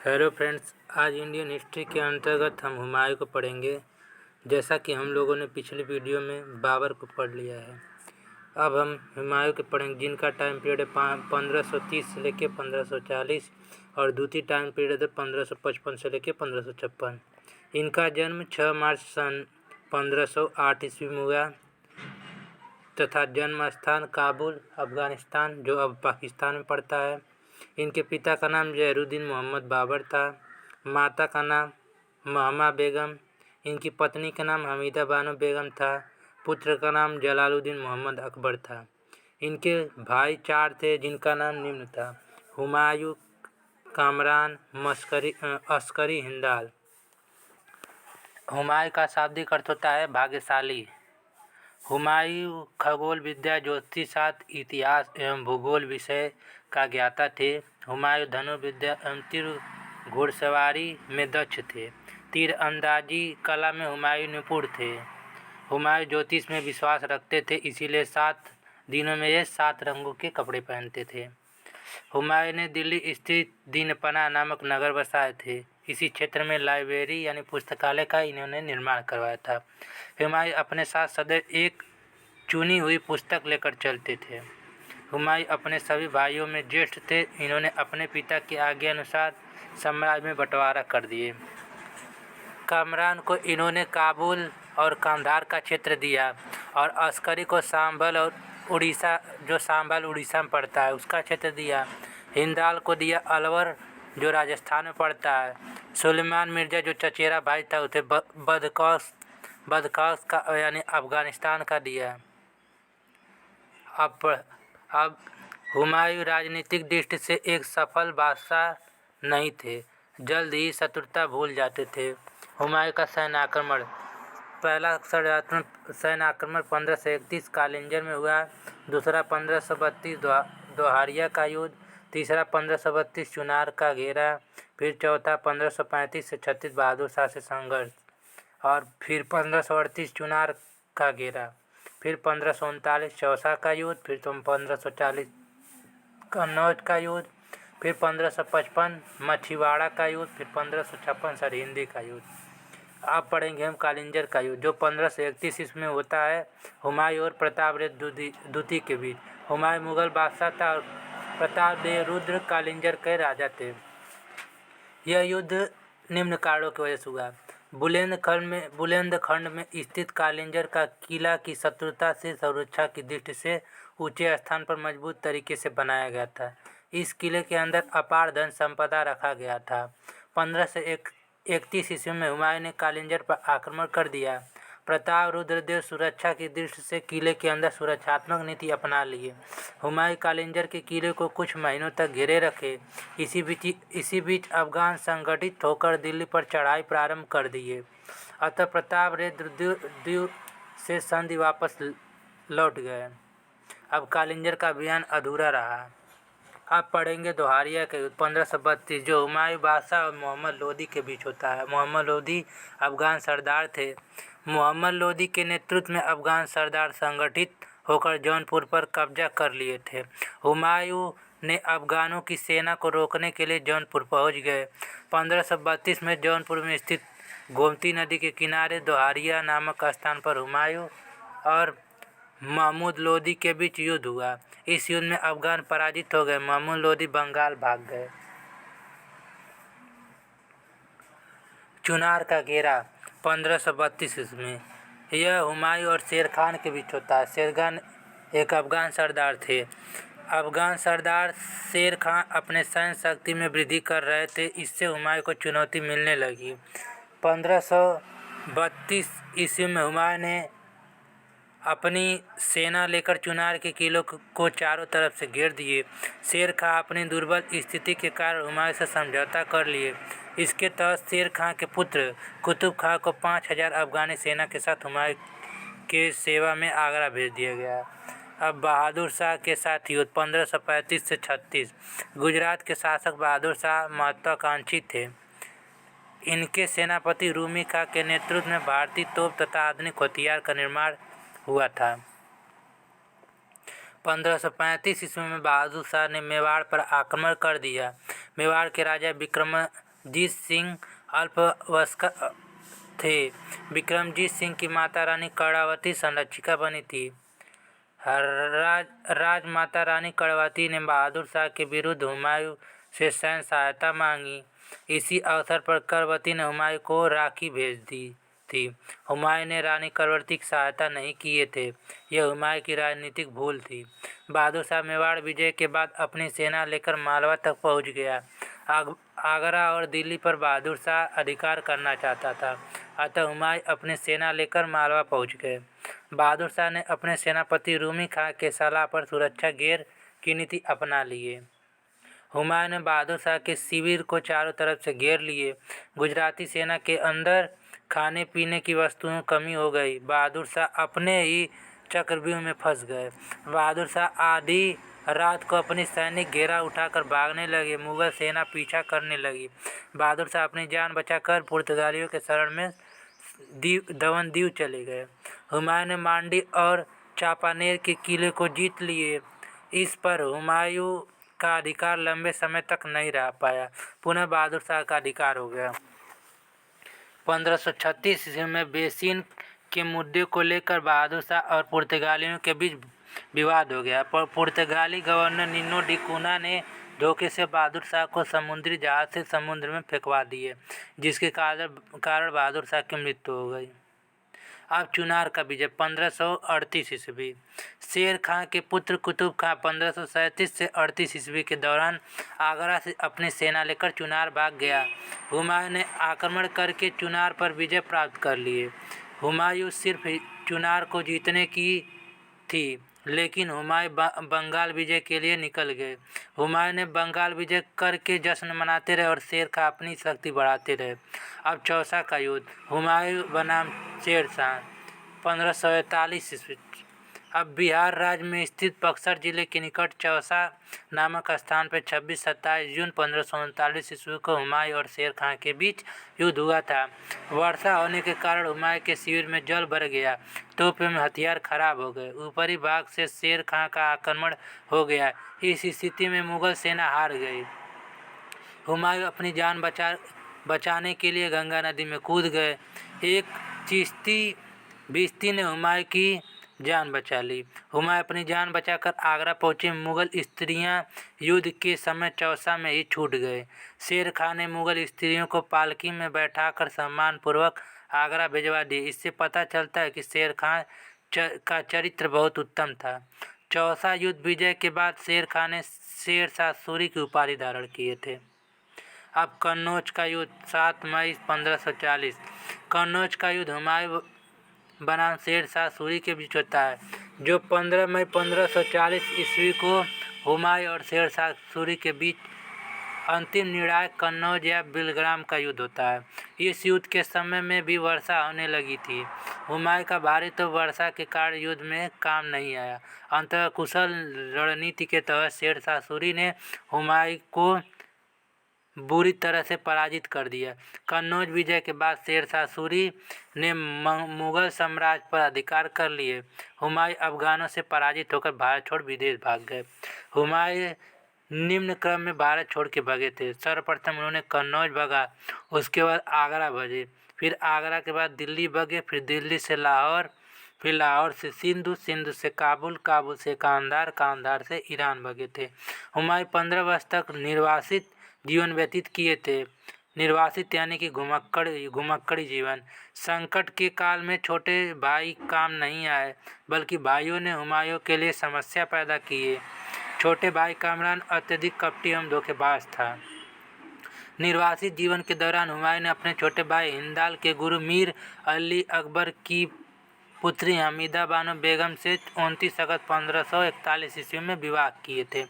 Hello friends, आज Indian history के अंतर्गत हम हुमायूं को पढ़ेंगे। जैसा कि हम लोगों ने पिछली वीडियो में बाबर को पढ़ लिया है। अब हम हुमायूं के पढ़ेंगे, जिनका टाइम पीरियड है 1530 से लेकर 1540 और द्वितीय टाइम पीरियड है 1555 से लेकर 1556। इनका जन्म 6 मार्च सन 1508 ईस्वी में हुआ तथा जन्म स्थान काबुल, अफगानिस्तान, जो अब पाकिस्तान में पड़ता है। इनके पिता का नाम जहरुद्दीन मोहम्मद बाबर था। माता का नाम महमा बेगम। इनकी पत्नी का नाम हमीदा बानो बेगम था। पुत्र का नाम जलालुद्दीन मोहम्मद अकबर था। इनके भाई 4 थे, जिनका नाम निम्न था: हुमायूं, कामरान, अस्करी, हिंदाल। हुमायूं का शाब्दिक अर्थ होता है भाग्यशाली। हुमायूं खगोल विद्या, ज्योतिष शास्त्र, इतिहास एवं भूगोल विषय का ज्ञाता थे। हुमायूं धनुर्विद्या एवं तीर घुड़सवारी में दक्ष थे। तीर अंदाजी कला में हुमायूं निपुण थे। हुमायूं ज्योतिष में विश्वास रखते थे, इसीलिए 7 दिनों में ये 7 रंगों के कपड़े पहनते थे। हुमायूं ने दिल्ली स्थित दीनपना नामक नगर बसाए थे। इसी क्षेत्र में लाइब्रेरी यानी पुस्तकालय का इन्होंने निर्माण करवाया था। हुमायूं अपने साथ सदैव एक चुनी हुई पुस्तक लेकर चलते थे। हुमायूं अपने सभी भाइयों में ज्येष्ठ थे। इन्होंने अपने पिता की आज्ञा अनुसार साम्राज्य में बंटवारा कर दिए। कामरान को इन्होंने काबुल और कंधार का क्षेत्र दिया और अस्करी को सांभल और उड़ीसा, जो सांभल उड़ीसा में पड़ता है, उसका क्षेत्र दिया। हिंदाल को दिया अलवर, जो राजस्थान में पड़ता है। सुलेमान मिर्जा, जो चचेरा भाई था, उसे बदकौस का यानी अफगानिस्तान का दिया। अब हुमायूं राजनीतिक दृष्टि से एक सफल बादशाह नहीं थे। जल्द ही शत्रुता भूल जाते थे। हुमायूं का सैन्य आक्रमण। पहला सैन्य आक्रमण 1531 कालिंजर में हुआ। दूसरा 1532 दोहारिया का युद्ध। तीसरा 1532 चुनार का घेरा। फिर चौथा 1535 से 36 बहादुर शाह से संघर्ष और फिर 1538 चुनार का घेरा। फिर 1539 चौसा का युद्ध। फिर 1540 कन्नौज का युद्ध। फिर 1555 मछीवाड़ा का युद्ध। फिर 1556 सरहिंदी का युद्ध। अब पढ़ेंगे हम कालिंजर का युद्ध, जो 1531 ईस्वी में होता है हुमायूं और प्रतापदेव द्वितीय के बीच। हुमायूं मुगल बादशाह था और प्रतापदेव रुद्र कालिंजर के राजा थे। यह युद्ध निम्न कारणों की वजह से हुआ: बुलंदखंड में स्थित कालिंजर का किला की शत्रुता से सुरक्षा की दृष्टि से ऊंचे स्थान पर मजबूत तरीके से बनाया गया था। इस किले के अंदर अपार धन संपदा रखा गया था। 1531 ईस्वी में हुमायूं ने कालिंजर पर आक्रमण कर दिया। प्रताप रुद्रदेव सुरक्षा की दृष्टि से किले के अंदर सुरक्षात्मक नीति अपना लिए। हुमायूं कालिंजर के किले को कुछ महीनों तक घेरे रखे। इसी बीच अफगान संगठित होकर दिल्ली पर चढ़ाई प्रारंभ कर दिए। अतः प्रतापदेव से संधि वापस लौट गए। अब कालिंजर का अभियान अधूरा रहा। अब पढ़ेंगे दोहारिया के युद्ध 1532, जो हुमायूं बादशाह और मोहम्मद लोदी के बीच होता है। मोहम्मद लोदी अफगान सरदार थे। मोहम्मद लोदी के नेतृत्व में अफगान सरदार संगठित होकर जौनपुर पर कब्जा कर लिए थे। हुमायूं ने अफगानों की सेना को रोकने के लिए जौनपुर पहुंच गए। 1532 में जौनपुर में स्थित गोमती नदी के किनारे दोहारिया नामक स्थान पर हुमायूं और महमूद लोदी के बीच युद्ध हुआ। इस युद्ध में अफगान पराजित हो गए। महमूद लोदी बंगाल भाग गए। चुनार का घेरा 1532 ईस्वी। यह हुमायूं और शेर खान के बीच होता है। शेर खान एक अफगान सरदार थे। अफगान सरदार शेर खान अपने सैन्य शक्ति में वृद्धि कर रहे थे। इससे हुमायूं को चुनौती मिलने लगी। 1532 ईस्वी में हुमायूं ने अपनी सेना लेकर चुनार के किलों को चारों तरफ से घेर दिए। शेर खां अपनी दुर्बल स्थिति के कारण हुमायूं से समझौता कर लिए। इसके तहत शेर खां के पुत्र कुतुब खां को 5000 अफगानी सेना के साथ हुमायूं के सेवा में आगरा भेज दिया गया। अब बहादुर शाह के साथ युद्ध 1535 से 36। गुजरात के शासक बहादुर शाह महत्वाकांक्षी थे। इनके सेनापति रूमी खां के नेतृत्व में भारतीय तोप तथा आधुनिक हथियार का निर्माण हुआ था। 1535 ईस्वी में बहादुर शाह ने मेवाड़ पर आक्रमण कर दिया। मेवाड़ के राजा जीत सिंह अल्पवयस्क थे। विक्रमजीत सिंह की माता रानी कर्णावती संरक्षिका बनी थी। राजमाता रानी कर्णावती ने बहादुर शाह के विरुद्ध हुमायूं से सैन्य सहायता मांगी। इसी अवसर पर कर्णावती ने हुमायूं को राखी भेज दी थी। हुमायूं ने रानी कर्णावती की सहायता नहीं किए थे। यह हुमायूं की राजनीतिक भूल थी। बहादुर शाह मेवाड़ विजय के बाद अपनी सेना लेकर मालवा तक पहुंच गया। आगरा और दिल्ली पर बहादुर शाह अधिकार करना चाहता था, अतः हुमायूं अपनी सेना लेकर मालवा पहुंच गए। बहादुर शाह ने अपने सेनापति रूमी खां के सलाह पर सुरक्षा घेर की नीति अपना लिए। हुमायूं ने बहादुर शाह के शिविर को चारों तरफ से घेर लिए। गुजराती सेना के अंदर खाने पीने की वस्तुओं की कमी हो गई। बहादुर शाह अपने ही चक्रव्यूह में फंस गए। बहादुर शाह आधी रात को अपनी सैनिक घेरा उठाकर भागने लगे। मुगल सेना पीछा करने लगी। बहादुर शाह अपनी जान बचाकर पुर्तगालियों के शरण में दमन दीव चले गए। हुमायूं ने मांडी और चांपानेर के किले को जीत लिए। इस पर हुमायूं का अधिकार लंबे समय तक नहीं रह पाया। पुनः बहादुर शाह का अधिकार हो गया। 1536 ईस्वी में बेसिन के मुद्दे को लेकर बहादुर शाह और पुर्तगालियों के बीच विवाद हो गया। पुर्तगाली गवर्नर निनो डी कुना ने धोखे से बहादुर शाह को समुद्री जहाज से समुद्र में फेंकवा दिए, जिसके कारण बहादुर शाह की मृत्यु हो गई। अब चुनार का विजय 1538 ईस्वी। शेर खां के पुत्र कुतुब खां 1537 से 38 ईस्वी के दौरान आगरा से अपनी सेना लेकर चुनार भाग गया। हुमायूं ने आक्रमण करके चुनार पर विजय प्राप्त कर लिए। हुमायूं सिर्फ चुनार को जीतने की थी, लेकिन हुमायूं बंगाल विजय के लिए निकल गए। हुमायूं ने बंगाल विजय करके जश्न मनाते रहे और शेर खां अपनी शक्ति बढ़ाते रहे। अब चौसा का युद्ध। हुमायूं बनाम शेर शाह 1541 ईस्वी। अब बिहार राज्य में स्थित बक्सर जिले के निकट चौसा नामक स्थान पर 26-27 जून 1539 ईस्वी को हुमायूं और शेर खां के बीच युद्ध हुआ था। वर्षा होने के कारण हुमायूं के शिविर में जल भर गया। तोपों में हथियार खराब हो गए। ऊपरी भाग से शेर खां का आक्रमण हो गया। इस स्थिति में मुगल सेना हार गई। हुमायूं अपनी जान बचाने के लिए गंगा नदी में कूद गए। एक भिश्ती ने हुमायूं की जान बचा ली। हुमायूं अपनी जान बचाकर आगरा पहुंचे। मुगल स्त्रियां युद्ध के समय चौसा में ही छूट गए। शेर खां ने मुगल स्त्रियों को पालकी में बैठाकर सम्मानपूर्वक आगरा भिजवा दी। इससे पता चलता है कि शेर खां का चरित्र बहुत उत्तम था। चौसा युद्ध विजय के बाद शेर खां ने शेरशाह सूरी की उपाधि धारण किए थे। अब कन्नौज का युद्ध 7 मई 1540। कन्नौज का युद्ध हुमायूं बनाम शेरशाह सूरी के बीच होता है, जो 15 मई 1540 ईस्वी को हुमायूं और शेरशाह सूरी के बीच अंतिम निर्णायक कन्नौज या बिलग्राम का युद्ध होता है। इस युद्ध के समय में भी वर्षा होने लगी थी। हुमायूं का भारी तो वर्षा के कारण युद्ध में काम नहीं आया। अंततः कुशल रणनीति के तहत शेरशाह सूरी ने हुमायूं को बुरी तरह से पराजित कर दिया। कन्नौज विजय के बाद शेरशाह सूरी ने मुगल साम्राज्य पर अधिकार कर लिए। हुमायूं अफगानों से पराजित होकर भारत छोड़ विदेश भाग गए। हुमायूं निम्न क्रम में भारत छोड़ के भागे थे। सर्वप्रथम उन्होंने कन्नौज भागा, उसके बाद आगरा भजे, फिर आगरा के बाद दिल्ली भागे, फिर दिल्ली से लाहौर, फिर लाहौर से सिंधु, सिंधु से काबुल, काबुल से कांधार, कांधार से ईरान भागे थे। हुमायूं 15 वर्ष तक निर्वासित जीवन व्यतीत किए थे। निर्वासित यानी कि घुमक्कड़ी जीवन। संकट के काल में छोटे भाई काम नहीं आए, बल्कि भाइयों ने हुमायूं के लिए समस्या पैदा किए। छोटे भाई कामरान अत्यधिक कपटी एवं धोखेबाज था। निर्वासित जीवन के दौरान हुमायूं ने अपने छोटे भाई हिंदाल के गुरु मीर अली अकबर की पुत्री हमीदा बानो बेगम से 29 अगस्त 1541 ईस्वी में विवाह किए थे।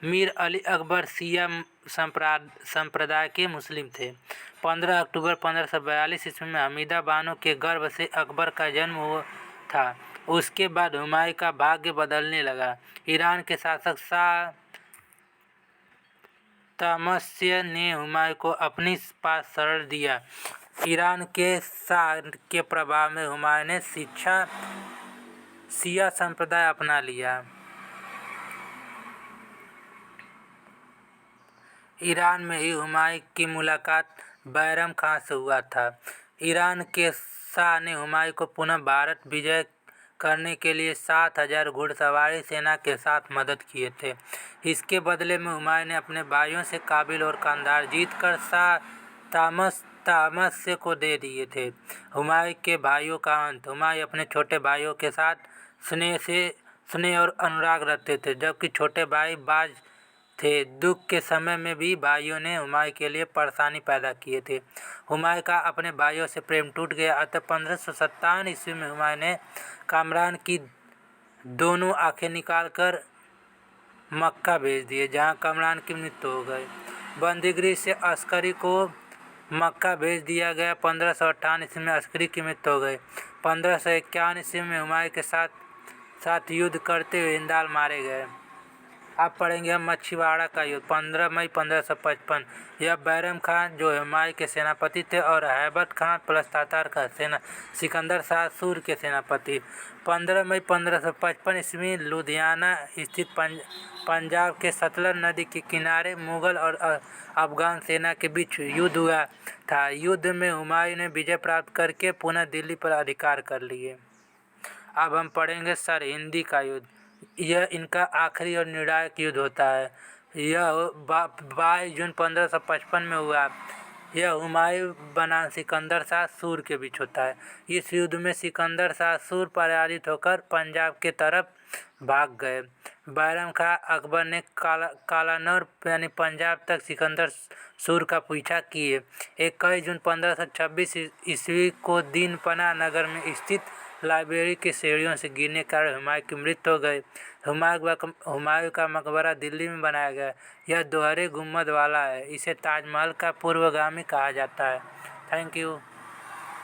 मीर अली अकबर शिया संप्रदाय के मुस्लिम थे। 15 अक्टूबर 1542 ईस्वी में हमीदा बानो के गर्भ से अकबर का जन्म हुआ था। उसके बाद हुमायूं का भाग्य बदलने लगा। ईरान के शासक शाह तहमस्य ने हुमायूं को अपने पास शरण दिया। ईरान के शाह के प्रभाव में हुमायूं ने शिया संप्रदाय अपना लिया। ईरान में ही हुमायूं की मुलाकात बैरम खान से हुआ था। ईरान के शाह ने हुमायूं को पुनः भारत विजय करने के लिए 7,000 घुड़सवारी सेना के साथ मदद किए थे। इसके बदले में हुमायूं ने अपने भाइयों से काबिल और कंधार जीतकर शाह तामस को दे दिए थे। हुमायूं के भाइयों का अंत। हुमायूं अपने छोटे भाइयों के साथ स्नेह और अनुराग रखते थे, जबकि छोटे भाई बाज थे। दुख के समय में भी भाइयों ने हुमायूं के लिए परेशानी पैदा किए थे। हुमायूं का अपने भाइयों से प्रेम टूट गया, अतः 1557 ईस्वी में हुमायूं ने कामरान की दोनों आंखें निकालकर मक्का भेज दिए, जहां कामरान की मृत्यु हो गई। बंदीगृह से अस्करी को मक्का भेज दिया गया। 1558 ईस्वी में अस्करी की मृत्यु हो गई। 1551 ईस्वी में हुमायूं के साथ युद्ध करते हुए हिंदाल मारे गए। अब पढ़ेंगे हम मछीवाड़ा का युद्ध। 15 मई 1555। यह बैरम खान जो हुमायूं के सेनापति थे और हैबत खान प्लस तातार का सिकंदर शाह सूर के सेनापति। 15 मई 1555 ईस्वी लुधियाना स्थित पंजाब के सतलज नदी के किनारे मुगल और अफगान सेना के बीच युद्ध हुआ था। युद्ध में हुमायूं ने विजय प्राप्त करके पुनः दिल्ली पर अधिकार कर लिए। अब हम पढ़ेंगे सरहिंदी का युद्ध। यह इनका आखिरी और निर्णायक युद्ध होता है। यह 22 जून 1555 में हुआ। यह हुमायूं बनाम सिकंदर शाह सूर के बीच होता है। इस युद्ध में सिकंदर शाह सूर पराजित होकर पंजाब के तरफ भाग गए। बैरम खां अकबर ने कालानौर यानी पंजाब तक सिकंदर सूर का पीछा किए। 21 जून 1526 ईस्वी को दीनपना नगर में स्थित लाइब्रेरी की सीढ़ियों से गिरने के कारण हुमायूं की मृत्यु हो गई। हुमायूं का मकबरा दिल्ली में बनाया गया। यह दोहरे गुंबद वाला है। इसे ताजमहल का पूर्वगामी कहा जाता है। Thank you.